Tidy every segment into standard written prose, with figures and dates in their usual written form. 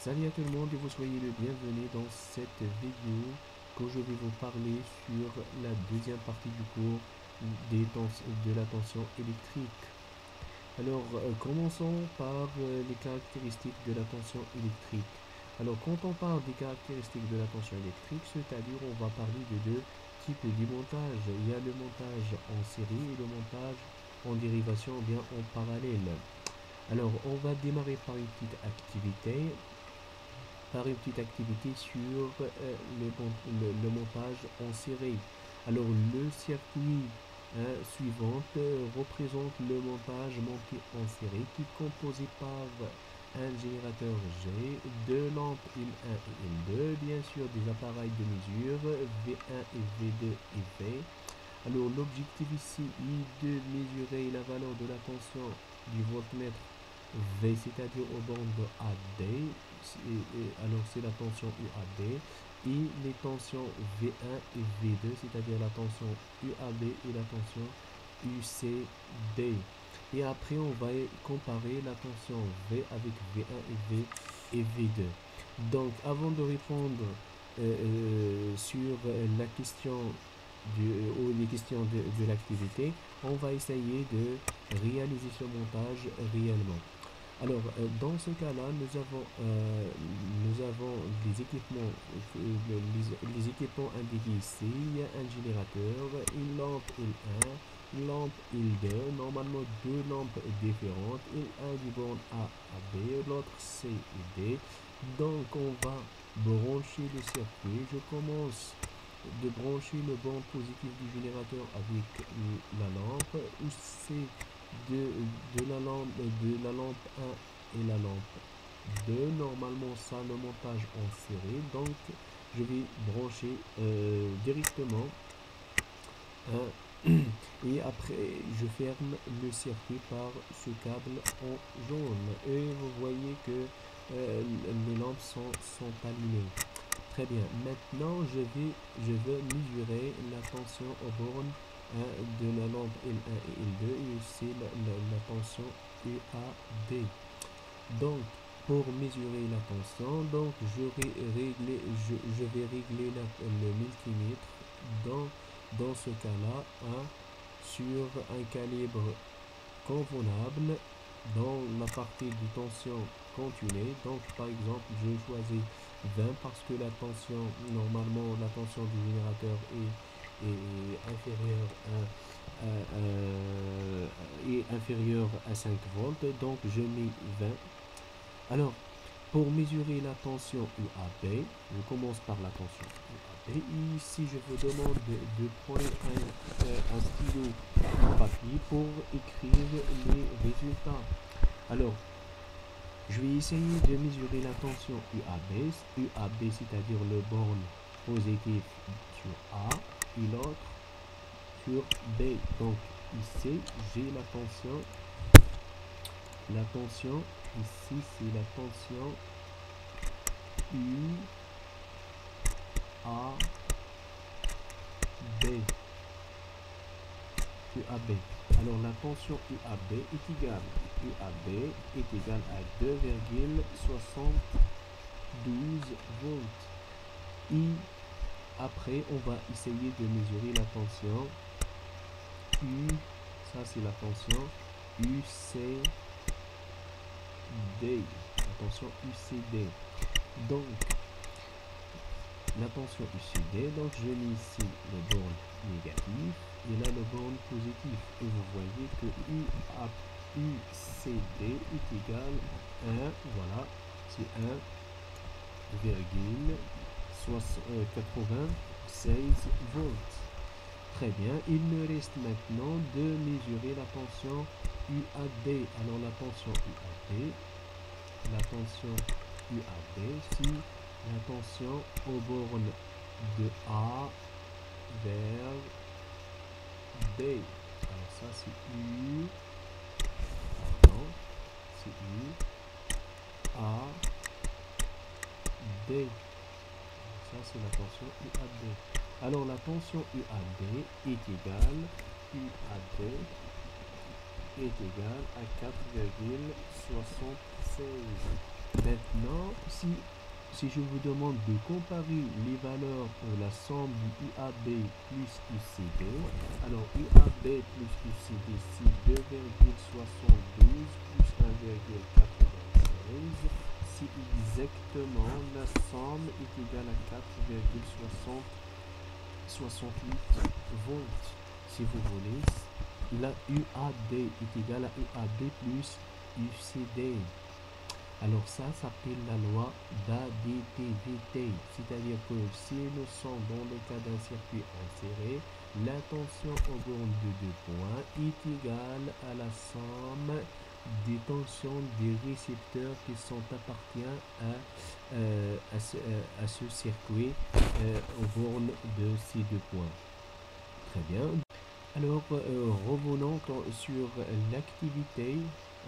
Salut à tout le monde et vous soyez le bienvenu dans cette vidéo que je vais vous parler sur la deuxième partie du cours de la tension électrique. Alors, commençons par les caractéristiques de la tension électrique. Alors, quand on parle des caractéristiques de la tension électrique, c'est-à-dire on va parler de deux types de montage. Il y a le montage en série et le montage en dérivation ou bien en parallèle. Alors, on va démarrer par une petite activité sur le montage en série. Alors le circuit suivant représente le montage monté en série qui est composé par un générateur G, deux lampes L1 et L2, bien sûr des appareils de mesure V1 et V2 et V. Alors l'objectif ici est de mesurer la valeur de la tension du voltmètre V, c'est-à-dire aux bandes AD, alors c'est la tension UAD, et les tensions V1 et V2, c'est-à-dire la tension UAB et la tension UCD. Et après, on va comparer la tension V avec V1 et V2. Donc, avant de répondre sur la question ou les questions de l'activité, on va essayer de réaliser ce montage réellement. Alors, dans ce cas-là, nous avons les équipements, les équipements indiqués ici. Il y a un générateur, une lampe L1, une lampe L2, normalement deux lampes différentes, L1 du borne A à B, l'autre C et D. Donc, on va brancher le circuit. Je commence de brancher le borne positif du générateur avec la lampe, ou c'est de la lampe 1 et la lampe 2. Normalement, ça le montage en série. Donc, je vais brancher directement et après, je ferme le circuit par ce câble en jaune. Et vous voyez que les lampes sont allumées. Très bien. Maintenant, je veux mesurer la tension aux bornes de la lampe L1 et L2 et aussi la tension UAD. Donc, pour mesurer la tension, donc je vais régler le multimètre dans ce cas-là sur un calibre convenable dans la partie de tension continue. Donc, par exemple, je choisis 20 parce que la tension, normalement, la tension du générateur est inférieure à 5 volts. Donc, je mets 20. Alors, pour mesurer la tension UAB, je commence par la tension UAB. Et ici, je vous demande de prendre un stylo en papier pour écrire les résultats. Alors, je vais essayer de mesurer la tension UAB. UAB, c'est-à-dire le borne positif sur A et l'autre sur B. Donc, ici, j'ai la tension. La tension, ici, c'est la tension UAB. Alors la tension UAB est égale à 2,72 volts. Et après, on va essayer de mesurer la tension U, ça c'est la tension UCD. La tension UCD. Donc, la tension UCD, donc je mets ici le borne négatif et là le borne positif. Et vous voyez que UCD est égal à 1, voilà, c'est 1,96 volts. Très bien, il me reste maintenant de mesurer la tension UAD. Alors la tension UAD, c'est la tension aux bornes de A vers D. Alors ça c'est UAD. Ça c'est la tension UAD. Alors la tension UAD est égale à 4,76. Maintenant, si je vous demande de comparer les valeurs pour la somme du UAB plus UCD, alors UAB plus UCD, c'est 2,72 plus 1,96. C'est exactement la somme est égale à 4,68 volts. Si vous voulez, la UAD est égale à UAB plus UCD. Alors ça s'appelle la loi d'ADTVT, c'est-à-dire que si nous sommes dans le cas d'un circuit enserré, la tension aux bornes de 2 points est égale à la somme des tensions des récepteurs qui sont appartiennent à ce circuit aux bornes de ces 2 points. Très bien. Alors, revenons sur l'activité.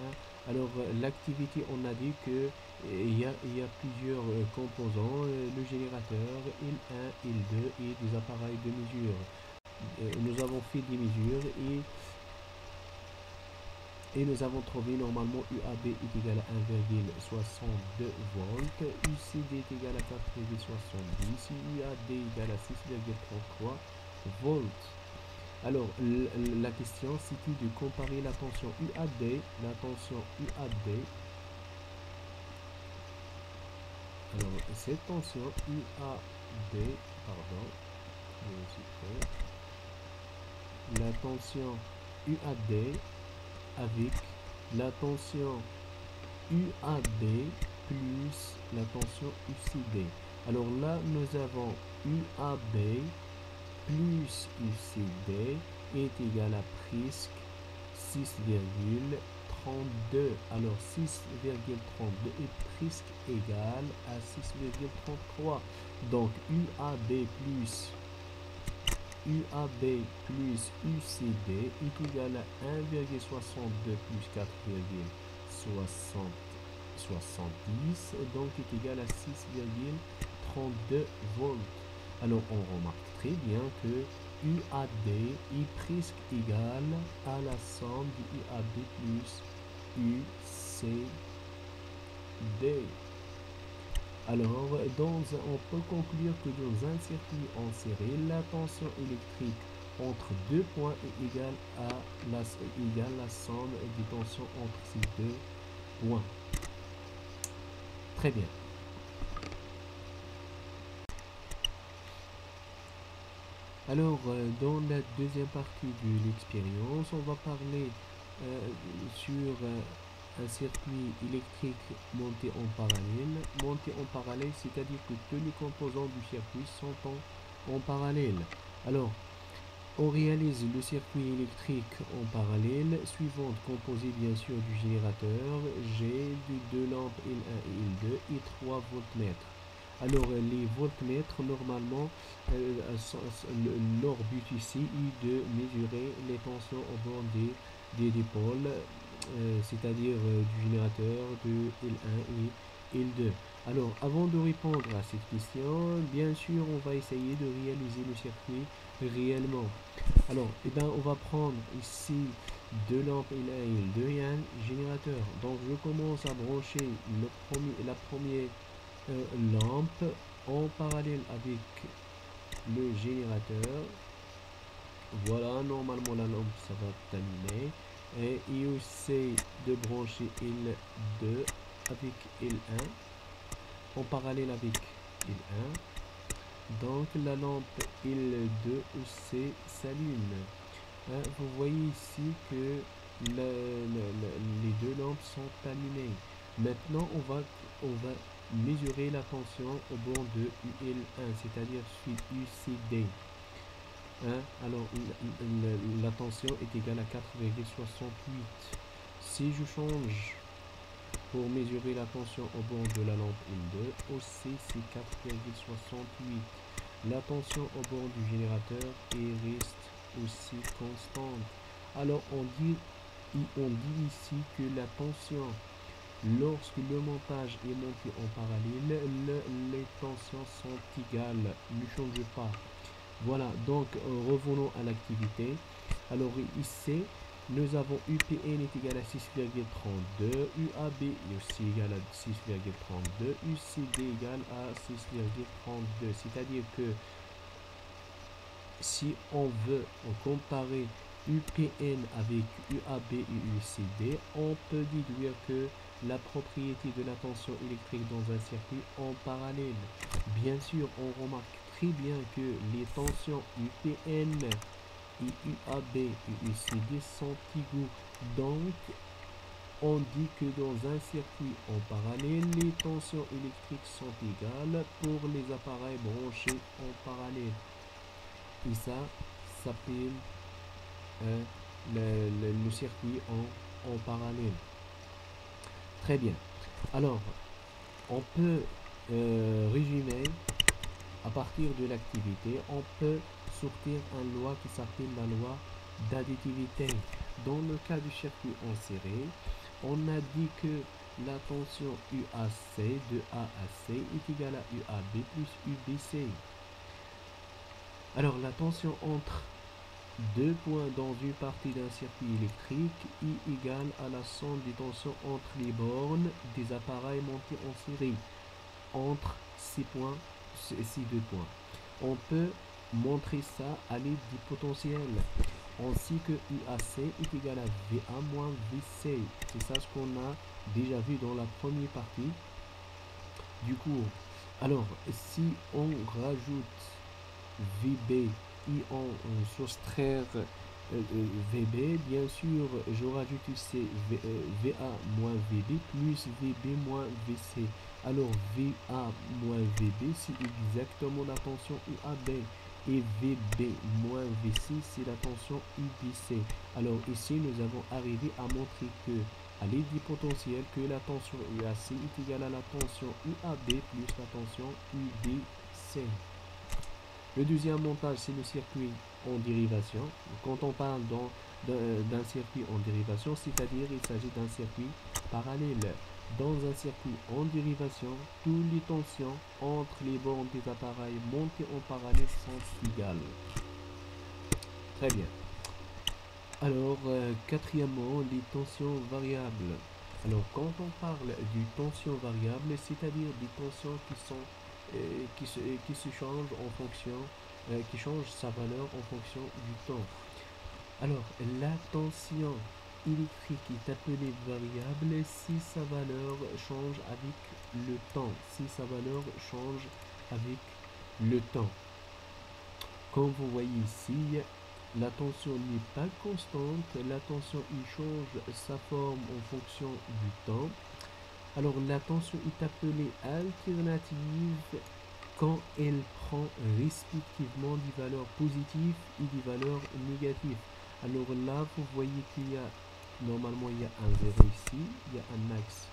Hein. Alors, l'activité, on a dit que il y a plusieurs composants, le générateur, IL1, IL2 et des appareils de mesure. Nous avons fait des mesures et nous avons trouvé normalement UAB est égal à 1,62 volts, UCD est égal à 4,70, UAD est égal à 6,33 volts. Alors, la question, c'était de comparer la tension UAD, alors, cette tension UAD, pardon, la tension UAD avec la tension UAB plus la tension UCD. Alors là, nous avons UAB plus UCD est égal à presque 6,32. Alors 6,32 est presque égal à 6,33. Donc UAB plus UCD est égal à 1,62 plus 4,70, donc est égal à 6,32 volts. Alors on remarque très bien que UAD est presque égal à la somme du UAB plus UCD. Alors, on peut conclure que dans un circuit enserré, la tension électrique entre 2 points est égale à la somme des tensions entre ces 2 points. Très bien. Alors, dans la deuxième partie de l'expérience, on va parler sur un circuit électrique monté en parallèle. Monté en parallèle, c'est-à-dire que tous les composants du circuit sont en parallèle. Alors, on réalise le circuit électrique en parallèle, suivant composé bien sûr du générateur, G, de 2 lampes L1 et L2 et 3 voltmètres. Alors, les voltmètres, normalement, leur but ici est de mesurer les tensions au bord des dipôles, c'est-à-dire du générateur de L1 et L2. Alors, avant de répondre à cette question, bien sûr, on va essayer de réaliser le circuit réellement. Alors, on va prendre ici 2 lampes L1 et L2 et un générateur. Donc, je commence à brancher la première lampe en parallèle avec le générateur. Voilà, normalement la lampe ça va t'allumer. Et il essaie de brancher L2 avec L1 en parallèle avec L1. Donc la lampe L2 aussi s'allume. Vous voyez ici que les deux lampes sont allumées. Maintenant on va mesurer la tension au bord de UL1, c'est-à-dire sur UCD. Alors la tension est égale à 4,68. Si je change pour mesurer la tension au bord de la lampe L2, aussi c'est 4,68. La tension au bord du générateur reste aussi constante. Alors on dit ici que la tension, lorsque le montage est monté en parallèle, les tensions sont égales, ne change pas. Voilà, donc revenons à l'activité. Alors ici, nous avons UPN est égal à 6,32, UAB est aussi égal à 6,32, UCD égal à 6,32. C'est-à-dire que si on veut comparer UPN avec UAB et UCD, on peut déduire que la propriété de la tension électrique dans un circuit en parallèle. Bien sûr, on remarque très bien que les tensions UPN et UAB et UCD sont égaux. Donc, on dit que dans un circuit en parallèle, les tensions électriques sont égales pour les appareils branchés en parallèle. Et ça s'appelle le circuit en parallèle. Très bien. Alors, on peut résumer à partir de l'activité, on peut sortir une loi qui s'appelle la loi d'additivité. Dans le cas du circuit en série, on a dit que la tension UAC de A à C est égale à UAB plus UBC. Alors, la tension entre deux points dans une partie d'un circuit électrique est égale à la somme des tensions entre les bornes des appareils montés en série entre ces deux points. On peut montrer ça à l'aide du potentiel. On sait que UAC est égal à VA moins VC. C'est ça ce qu'on a déjà vu dans la première partie du cours. Alors, si on rajoute VB et on soustraire VB, bien sûr, je rajoute ici VA moins VB plus VB moins VC. Alors, VA moins VB, c'est exactement la tension UAB. Et VB moins VC, c'est la tension UBC. Alors, ici, nous avons arrivé à montrer que, à l'aide du potentiel, que la tension UAC est égale à la tension UAB plus la tension UBC. Le deuxième montage, c'est le circuit en dérivation. Quand on parle d'un circuit en dérivation, c'est-à-dire il s'agit d'un circuit parallèle. Dans un circuit en dérivation, toutes les tensions entre les bornes des appareils montés en parallèle sont égales. Très bien. Alors, quatrièmement, les tensions variables. Alors, quand on parle de tensions variables, c'est-à-dire des tensions qui se changent en fonction, qui change sa valeur en fonction du temps. Alors, la tension électrique est appelée variable si sa valeur change avec le temps. Si sa valeur change avec le temps. Comme vous voyez ici, la tension n'est pas constante. La tension change sa forme en fonction du temps. Alors, la tension est appelée alternative quand elle prend respectivement des valeurs positives et des valeurs négatives. Alors là, vous voyez qu'il y a, normalement, il y a un 0 ici, il y a un axe.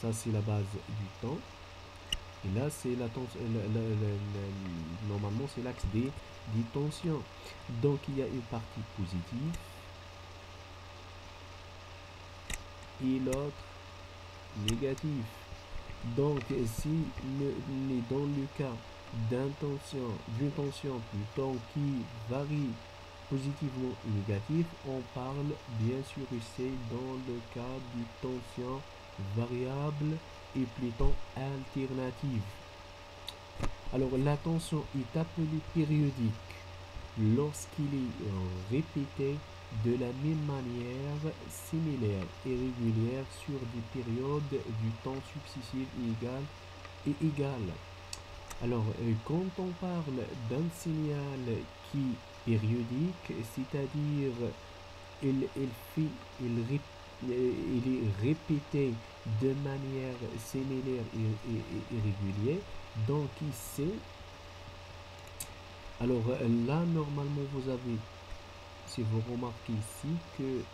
Ça, c'est la base du temps. Et là, c'est la tension, normalement, c'est l'axe des tensions. Donc, il y a une partie positive et l'autre négative. Donc, si dans le cas d'une tension plutôt qui varie positivement et négatif, on parle bien sûr ici dans le cas de tension variable et plutôt alternative. Alors, la tension est appelée périodique lorsqu'il est répété de la même manière, similaire et régulière sur des périodes du temps successives et égales. Alors, quand on parle d'un signal qui est périodique, c'est-à-dire il est répété de manière similaire et régulière, donc ici, alors là, normalement, vous avez, si vous remarquez ici, que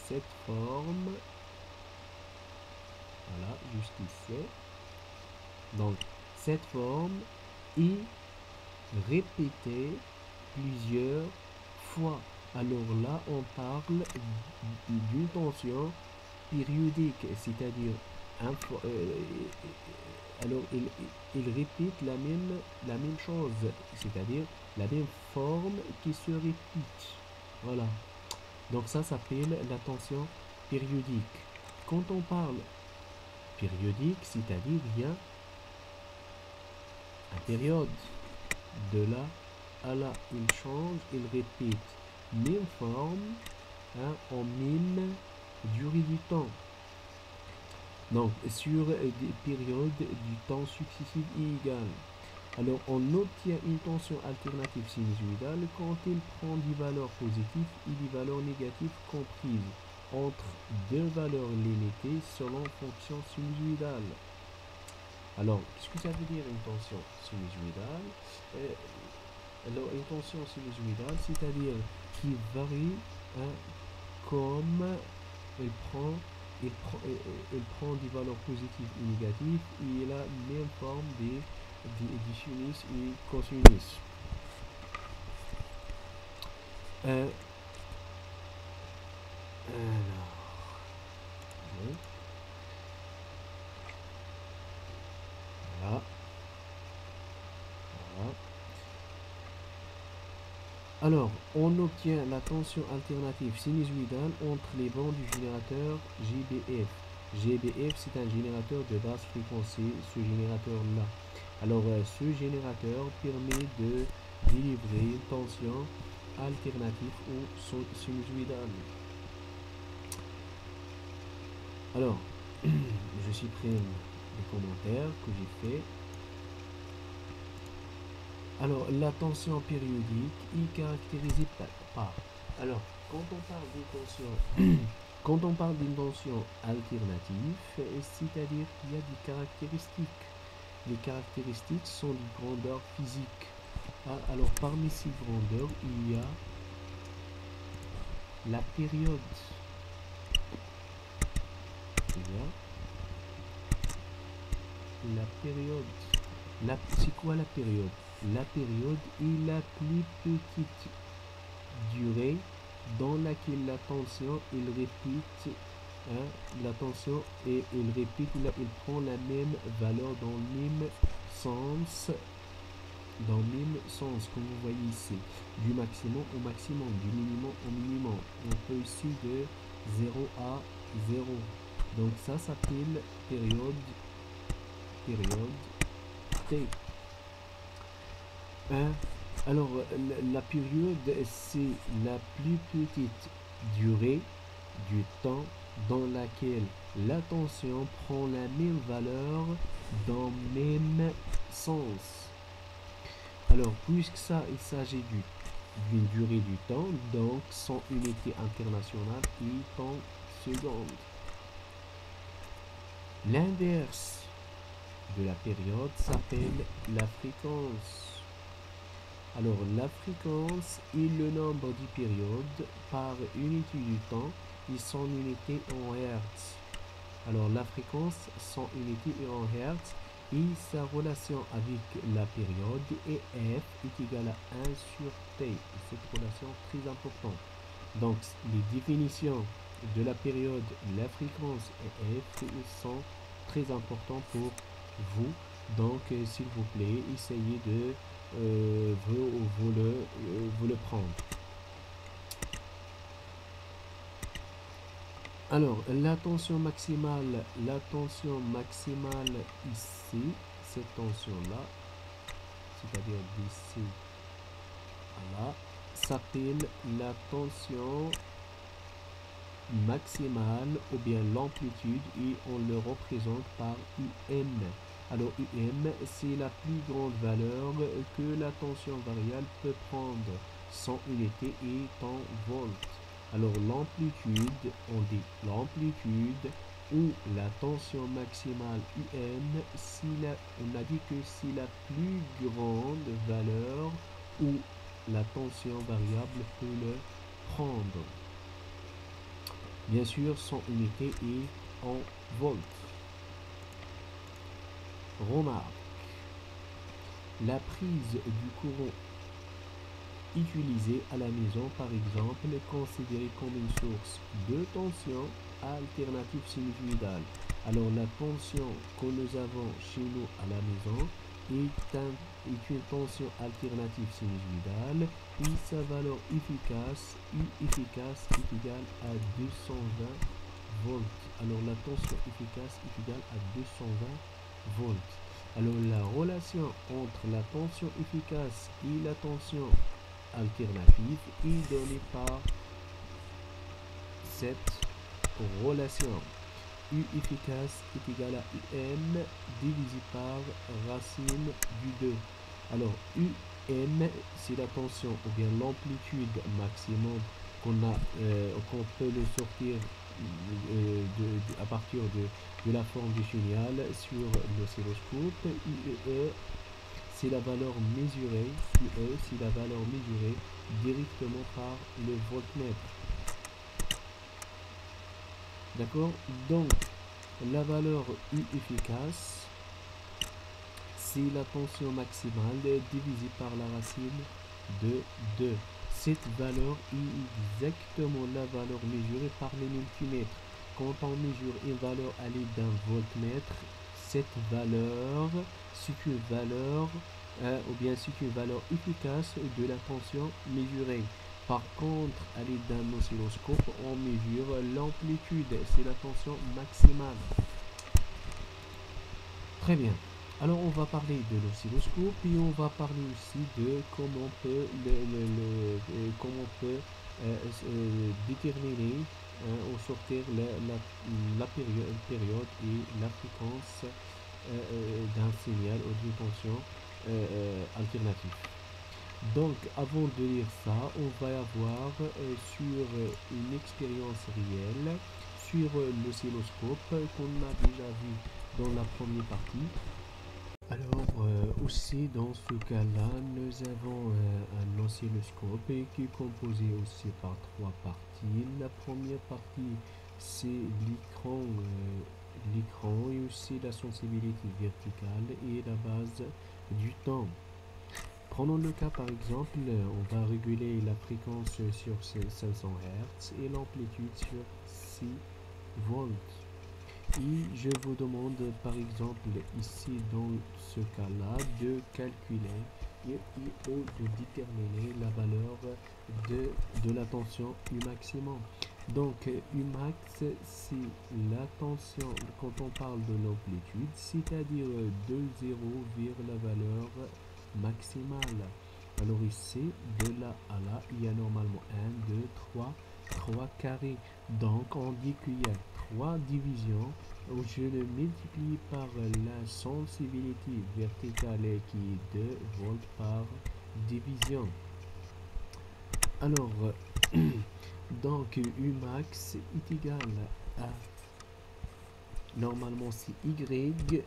cette forme, voilà, juste ici, donc cette forme est répétée plusieurs fois. Alors là, on parle d'une tension périodique, c'est-à-dire alors il répète la même chose, c'est-à-dire la même forme qui se répète. Voilà. Donc ça s'appelle la tension périodique. Quand on parle périodique, c'est-à-dire il y a une période de là à là, il change, il répète même forme, hein, en même durée du temps. Donc sur des périodes du temps successives et égales. Alors on obtient une tension alternative sinusoïdale quand il prend des valeurs positives et des valeurs négatives comprises entre deux valeurs limitées selon fonction sinusoïdale. Alors, qu'est-ce que ça veut dire une tension sinusoïdale? Alors, une tension sinusoïdale, c'est-à-dire qui varie, hein, comme elle prend, elle prend des valeurs positives et négatives et elle a la même forme des sinus et cosinus. Alors, voilà, voilà. Alors, on obtient la tension alternative sinusoïdale entre les bandes du générateur GBF. GBF, c'est un générateur de basse fréquence, ce générateur-là. Alors, ce générateur permet de délivrer une tension alternative ou sinusoïdale. Alors, je supprime les commentaires que j'ai fait. Alors, la tension périodique est caractérisée par. Alors, quand on parle d'une tension, quand on parle d'une tension alternative, c'est-à-dire qu'il y a des caractéristiques. Les caractéristiques sont des grandeurs physiques. Alors, parmi ces grandeurs, il y a la période. La période. C'est quoi la période? La période est la plus petite durée dans laquelle la tension il répète, hein, la tension et il répète, il prend la même valeur dans le même sens, comme vous voyez ici, du maximum au maximum, du minimum au minimum. On peut ici de 0 à 0. Donc ça s'appelle période T. Hein? Alors, la période, c'est la plus petite durée du temps dans laquelle la tension prend la même valeur dans le même sens. Alors, puisque ça, il s'agit d'une durée du temps, donc son unité internationale est en secondes. L'inverse de la période s'appelle la fréquence. Alors, la fréquence est le nombre de périodes par unité du temps et son unité en Hertz. Alors, la fréquence, son unité est en Hertz et sa relation avec la période est F est égal à 1 sur T. Et cette relation est très importante. Donc, les définitions de la période, la fréquence et F sont très importantes pour vous. Donc, s'il vous plaît, essayez de vous le prendre. Alors, la tension maximale ici, cette tension-là, c'est-à-dire d'ici à là, s'appelle la tension maximale ou bien l'amplitude et on le représente par UM. Alors UM, c'est la plus grande valeur que la tension variable peut prendre. Son unité est en volts. Alors l'amplitude, on dit l'amplitude ou la tension maximale UM, on a dit que c'est la plus grande valeur où la tension variable peut le prendre. Bien sûr, son unité est en volts. Remarque, la prise du courant utilisée à la maison, par exemple, est considérée comme une source de tension alternative sinusoïdale. Alors la tension que nous avons chez nous à la maison est une tension alternative sinusoïdale et sa valeur efficace, U efficace est égale à 220 volts. Alors la tension efficace est égale à 220 volts. Alors la relation entre la tension efficace et la tension alternative est donnée par cette relation. U efficace est égal à UM divisé par racine du 2. Alors UM, c'est la tension ou bien l'amplitude maximum qu'on peut le sortir à partir de la forme du signal sur l'oscilloscope. UE, c'est la valeur mesurée. UE, c'est la valeur mesurée directement par le voltmètre. D'accord? Donc, la valeur U efficace, c'est la tension maximale divisée par la racine de 2. Cette valeur est exactement la valeur mesurée par les multimètres. Quand on mesure une valeur à l'aide d'un voltmètre, cette valeur, c'est une valeur, c'est une valeur efficace de la tension mesurée. Par contre, à l'aide d'un oscilloscope, on mesure l'amplitude, c'est la tension maximale. Très bien. Alors, on va parler de l'oscilloscope et on va parler aussi de comment on peut, déterminer ou sortir la période et la fréquence d'un signal ou d'une tension alternative. Donc, avant de lire ça, on va avoir sur une expérience réelle sur l'oscilloscope qu'on a déjà vu dans la première partie. Alors, aussi dans ce cas-là, nous avons un oscilloscope qui est composé aussi par trois parties. La première partie, c'est l'écran et aussi la sensibilité verticale et la base du temps. Prenons le cas par exemple, on va réguler la fréquence sur 500 Hz et l'amplitude sur 6 volts. Et je vous demande par exemple ici dans ce cas-là de calculer et de déterminer la valeur de la tension U maximum. Donc U max, c'est la tension quand on parle de l'amplitude, c'est-à-dire de 0 vers la valeur maximale. Alors ici, de là à là, il y a normalement 1, 2, 3 carrés. Donc on dit qu'il y a 3 divisions. Je le multiplie par la sensibilité verticale qui est 2 volts par division. Alors, donc U max est égal à, normalement c'est Y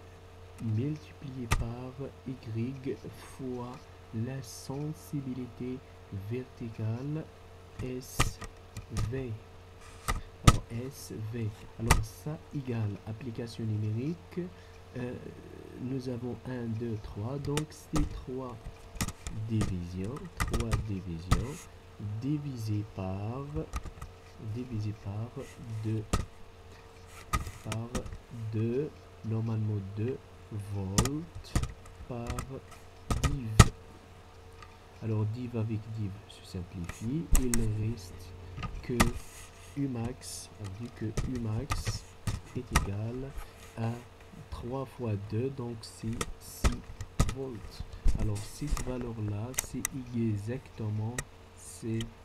multiplié par Y fois la sensibilité verticale SV. Alors SV. Alors ça égale application numérique. Nous avons 1, 2, 3. Donc c'est 3 divisions. 3 divisions divisé par 2, normalement 2 volts par div. Alors div avec div se simplifie. Il reste que U max, on dit que U max est égal à 3 fois 2, donc c'est 6 volts. Alors cette valeur-là, c'est exactement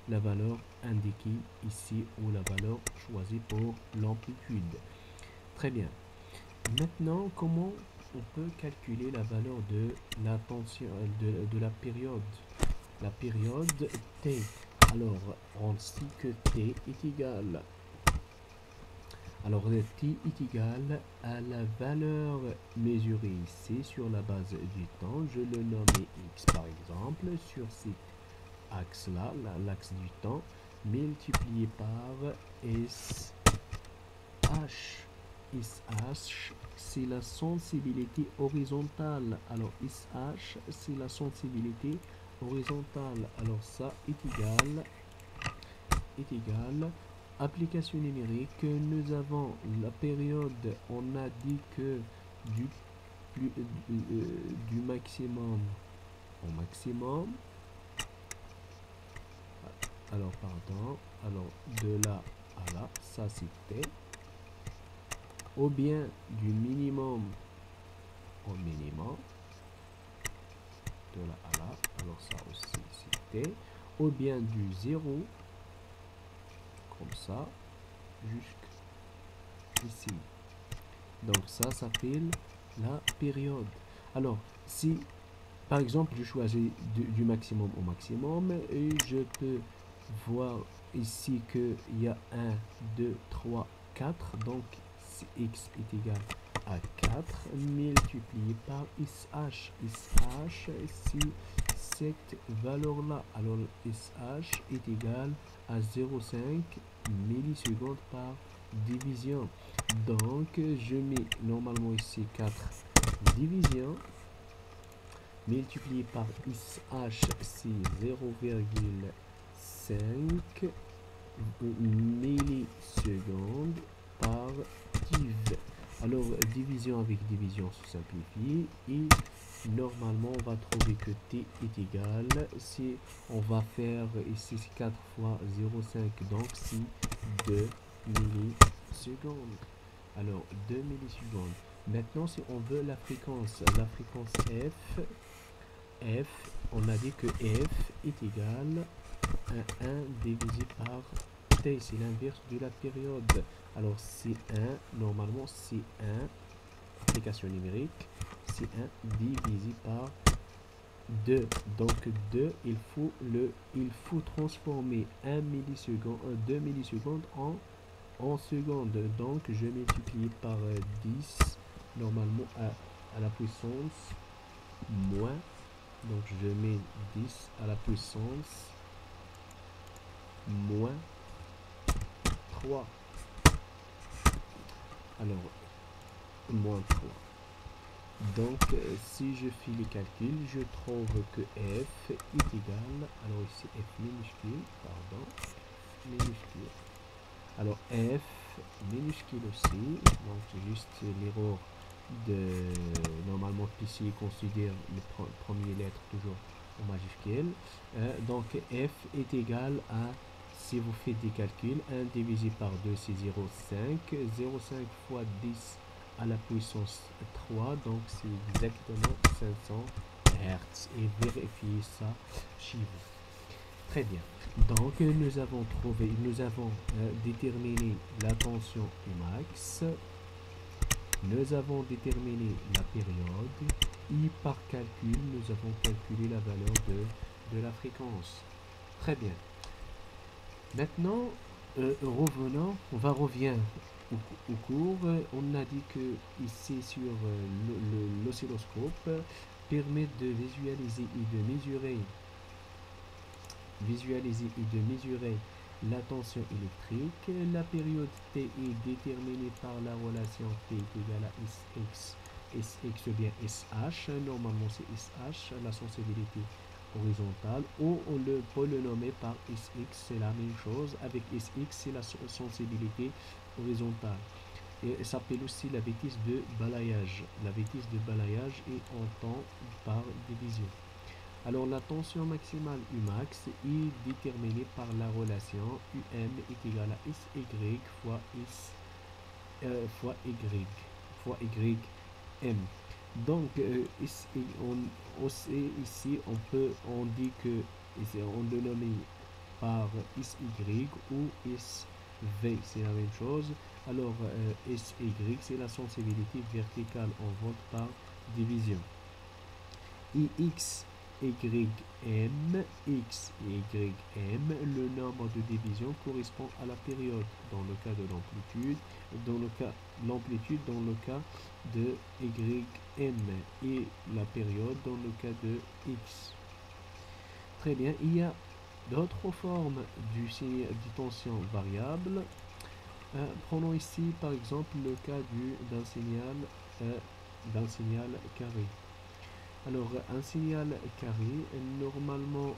la valeur indiquée ici ou la valeur choisie pour l'amplitude. Très bien. Maintenant, comment on peut calculer la valeur de la tension de la période? La période T. Alors, on sait que T est égal. Alors, T est égal à la valeur mesurée ici sur la base du temps. Je le nomme X par exemple sur cet axe-là, l'axe du temps, multiplié par SH. SH, c'est la sensibilité horizontale. Alors, SH, c'est la sensibilité horizontale. Alors, ça est égal application numérique, nous avons la période, on a dit que du, du maximum au maximum, alors pardon, alors de là à là, ça c'était, ou bien du minimum au minimum, de là à là, alors ça aussi c'était, ou bien du 0, comme ça, jusqu'ici. Donc ça s'appelle la période. Alors, si par exemple je choisis du maximum au maximum, et je peux voir ici qu'il y a 1, 2, 3, 4. Donc x est égal à 4 multiplié par SH. SH, c'est cette valeur-là. Alors SH est égal à 0,5 millisecondes par division. Donc je mets normalement ici 4 division multiplié par SH, c'est 0,5 millisecondes par div. Alors division avec division se simplifie et normalement on va trouver que t est égal, si on va faire ici 4 fois 0,5, donc c'est 2 millisecondes. Alors 2 millisecondes. Maintenant si on veut la fréquence f, on a dit que f est égal à 1 divisé par t, c'est l'inverse de la période. Alors C1, normalement C1, application numérique, C1 divisé par 2. Donc 2, il faut transformer 1 milliseconde, 2 millisecondes en secondes. Donc je multiplie par 10, normalement à la puissance moins. Donc je mets 10 à la puissance moins 3. Alors, moins 3. Donc, si je fais les calculs, je trouve que f est égal, alors ici f minuscule, pardon, minuscule. Alors, f minuscule aussi, donc c'est juste l'erreur de, normalement ici, considère les premières lettres toujours en majuscule. Donc, f est égal à, si vous faites des calculs, 1 divisé par 2, c'est 0,5. 0,5 fois 10 à la puissance 3, donc c'est exactement 500 Hz. Et vérifiez ça chez vous. Très bien. Donc, nous avons déterminé la tension max. Nous avons déterminé la période. Et par calcul, nous avons calculé la valeur de la fréquence. Très bien. Maintenant, revenons, on va revenir au cours. On a dit que ici sur l'oscilloscope permet de visualiser et de mesurer la tension électrique. La période T est déterminée par la relation T est égale à Sx. Sx ou bien SH, normalement c'est SH, la sensibilité horizontale, ou on peut le nommer par Sx, c'est la même chose. Avec Sx, c'est la sensibilité horizontale. Et ça s'appelle aussi la vitesse de balayage. La vitesse de balayage est en temps par division. Alors la tension maximale Umax est déterminée par la relation UM est égal à SY fois fois YM. Donc ici on dit que on le nomme par SY ou SV, c'est la même chose. Alors SY c'est la sensibilité verticale en volts par division. Et X et YM, le nombre de divisions correspond à la période dans le cas de l'amplitude, dans le cas de YM, et la période dans le cas de X. Très bien, il y a d'autres formes du tension variable. Prenons ici par exemple le cas d'un signal carré. Alors, un signal carré, normalement,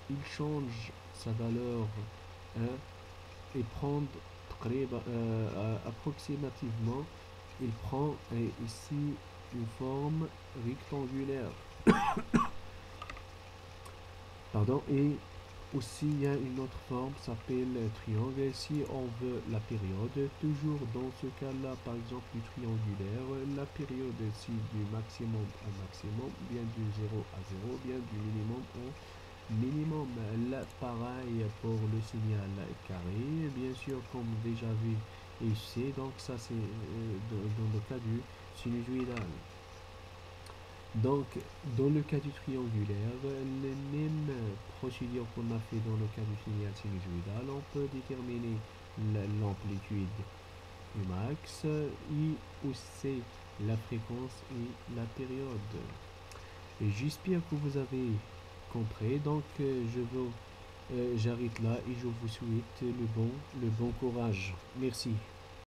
il change sa valeur prend approximativement, il prend ici une forme rectangulaire. Pardon, et aussi il y a une autre forme qui s'appelle triangle. Si on veut la période, toujours dans ce cas-là, par exemple du triangulaire, la période si du maximum au maximum, bien du 0 à 0, bien du minimum au minimum. Là, pareil pour le signal carré, bien sûr, comme déjà vu ici. Donc ça c'est dans le cas du sinusoïdal. Donc, dans le cas du triangulaire, les mêmes procédures qu'on a fait dans le cas du signal sinusoïdal, on peut déterminer l'amplitude du max et aussi la fréquence et la période. Et j'espère que vous avez compris. Donc, j'arrête là et je vous souhaite le bon courage. Merci.